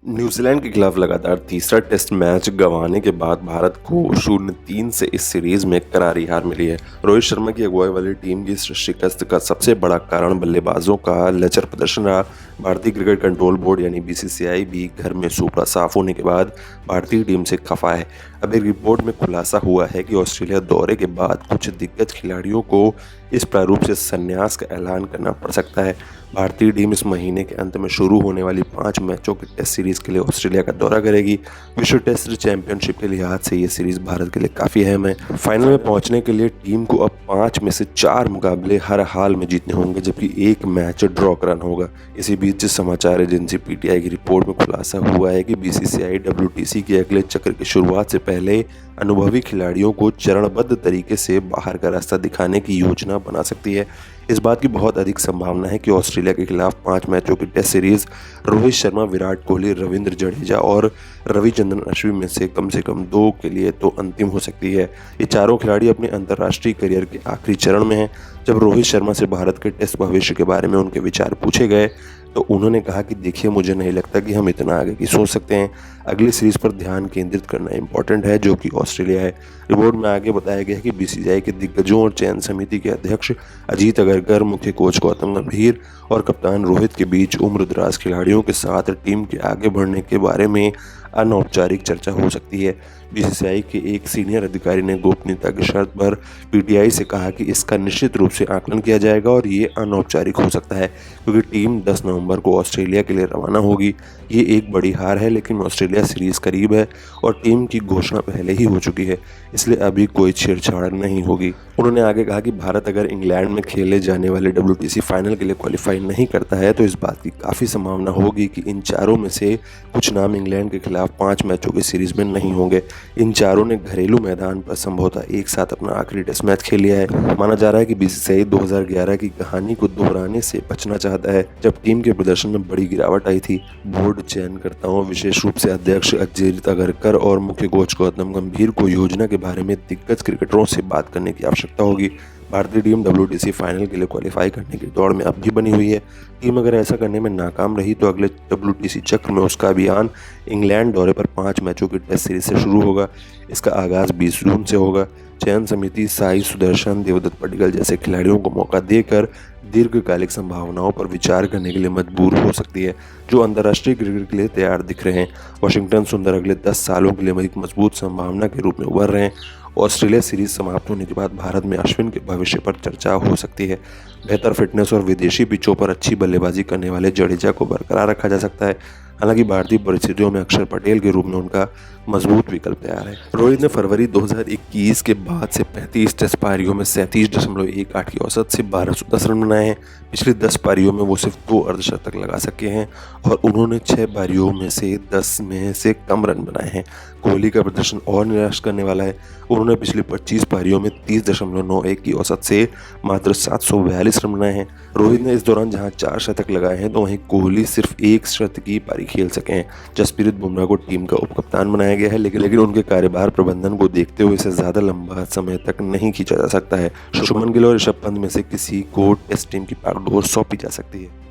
New Zealand के खिलाफ लगातार तीसरा टेस्ट मैच गंवाने के बाद भारत को 0-3 से इस सीरीज में करारी हार मिली है। रोहित शर्मा की अगुवाई वाली टीम की इस शिकस्त का सबसे बड़ा कारण बल्लेबाजों का लचर प्रदर्शन रहा। भारतीय क्रिकेट कंट्रोल बोर्ड यानी बीसीसीआई भी घर में सूपड़ा साफ होने के बाद भारतीय टीम से खफा है। अब एक रिपोर्ट में खुलासा हुआ है कि ऑस्ट्रेलिया दौरे के बाद कुछ दिग्गज खिलाड़ियों को इस प्रारूप से संन्यास का ऐलान करना पड़ सकता है। भारतीय टीम इस महीने के अंत में शुरू होने वाली 5 मैचों की टेस्ट सीरीज के लिए ऑस्ट्रेलिया का दौरा करेगी। विश्व टेस्ट चैंपियनशिप के लिहाज से ये सीरीज भारत के लिए काफ़ी अहम है। फाइनल में पहुंचने के लिए टीम को अब 5 में से 4 मुकाबले हर हाल में जीतने होंगे, जबकि एक मैच ड्रॉ कराना होगा। इसी बीच समाचार एजेंसी पीटीआई की रिपोर्ट में खुलासा हुआ है कि बीसीसीआई डब्ल्यूटीसी के अगले चक्र की शुरुआत से पहले अनुभवी खिलाड़ियों को चरणबद्ध तरीके से बाहर का रास्ता दिखाने की योजना बना सकती है। इस बात की बहुत अधिक संभावना है कि ऑस्ट्रेलिया के खिलाफ 5 मैचों की टेस्ट सीरीज रोहित शर्मा, विराट कोहली, रविंद्र जडेजा और रविचंद्रन अश्विन में से कम 2 के लिए तो अंतिम हो सकती है। ये चारों खिलाड़ी अपने अंतर्राष्ट्रीय करियर के आखिरी चरण में हैं। जब रोहित शर्मा से भारत के टेस्ट भविष्य के बारे में उनके विचार पूछे गए तो उन्होंने कहा कि देखिए, मुझे नहीं लगता कि हम इतना आगे की सोच सकते हैं। अगली सीरीज पर ध्यान केंद्रित करना इंपॉर्टेंट है, जो कि ऑस्ट्रेलिया है। रिपोर्ट में आगे बताया गया है कि बीसीसीआई के दिग्गजों और चयन समिति के अध्यक्ष अजीत अगरकर, मुख्य कोच गौतम गंभीर और कप्तान रोहित के बीच उम्रदराज खिलाड़ियों के साथ टीम के आगे बढ़ने के बारे में अनौपचारिक चर्चा हो सकती है। बीसीसीआई के एक सीनियर अधिकारी ने गोपनीयता की शर्त पर पीटीआई से कहा कि इसका निश्चित रूप से आकलन किया जाएगा और ये अनौपचारिक हो सकता है, क्योंकि टीम 10 नवंबर को ऑस्ट्रेलिया के लिए रवाना होगी। ये एक बड़ी हार है, लेकिन ऑस्ट्रेलिया सीरीज करीब है और टीम की घोषणा पहले ही हो चुकी है, इसलिए अभी कोई छेड़छाड़ नहीं होगी। उन्होंने आगे कहा कि भारत अगर इंग्लैंड में खेले जाने वाले डब्ल्यूटीसी फाइनल के लिए क्वालिफाई नहीं करता है तो इस बात की काफ़ी संभावना होगी कि इन चारों में से कुछ नाम इंग्लैंड के खिलाफ 5 मैचों की सीरीज में नहीं होंगे। इन चारों ने घरेलू मैदान पर संभवतः एक साथ अपना आखिरी टेस्ट मैच खेल लिया है। माना जा रहा है कि बीसीसीआई 2011 की कहानी को दोहराने से बचना चाहता है, जब टीम के प्रदर्शन में बड़ी गिरावट आई थी। बोर्ड चयनकर्ताओं, विशेष रूप से अध्यक्ष अजीत अगरकर और मुख्य कोच गौतम गंभीर को योजना के बारे में दिग्गज क्रिकेटरों से बात करने की आवश्यकता होगी। भारतीय टीम डब्ल्यूटीसी फाइनल के लिए क्वालिफाई करने की दौड़ में अब भी बनी हुई है। टीम अगर ऐसा करने में नाकाम रही तो अगले डब्ल्यूटीसी चक्र में उसका अभियान इंग्लैंड दौरे पर 5 मैचों की टेस्ट सीरीज से शुरू होगा। इसका आगाज 20 जून से होगा। चयन समिति साई सुदर्शन, देवदत्त पडिक्कल जैसे खिलाड़ियों को मौका देकर दीर्घकालिक संभावनाओं पर विचार करने के लिए मजबूर हो सकती है, जो अंतर्राष्ट्रीय क्रिकेट के लिए तैयार दिख रहे हैं। वाशिंगटन सुंदर अगले 10 सालों के लिए एक मजबूत संभावना के रूप में उभर रहे हैं। ऑस्ट्रेलिया सीरीज समाप्त होने के बाद भारत में अश्विन के भविष्य पर चर्चा हो सकती है। बेहतर फिटनेस और विदेशी पिचों पर अच्छी बल्लेबाजी करने वाले जडेजा को बरकरार रखा जा सकता है। हालांकि भारतीय परिस्थितियों में अक्षर पटेल के रूप में उनका मजबूत विकल्प तैयार है। रोहित ने फरवरी 2021 के बाद से 35 टेस्ट पारियों में 37.18 की औसत से 1210 रन बनाए हैं। पिछली 10 पारियों में वो सिर्फ 2 अर्धशतक लगा सके हैं और उन्होंने 6 पारियों में से 10 में से कम रन बनाए हैं। कोहली का प्रदर्शन और निराश करने वाला है। उन्होंने पिछली 25 पारियों में 30.91 की औसत से मात्र 742 रन बनाए हैं। रोहित ने इस दौरान जहां 4 शतक लगाए हैं, तो वहीं कोहली सिर्फ 1 शतक की पारी खेल सके हैं। जसप्रीत बुमराह को टीम का उपकप्तान बनाया गया है, लेकिन उनके कार्यभार प्रबंधन को देखते हुए इसे ज्यादा लंबा समय तक नहीं खींचा जा सकता है। शुभमन गिल और ऋषभ पंत में से किसी को टेस्ट टीम की बागडोर सौंपी जा सकती है।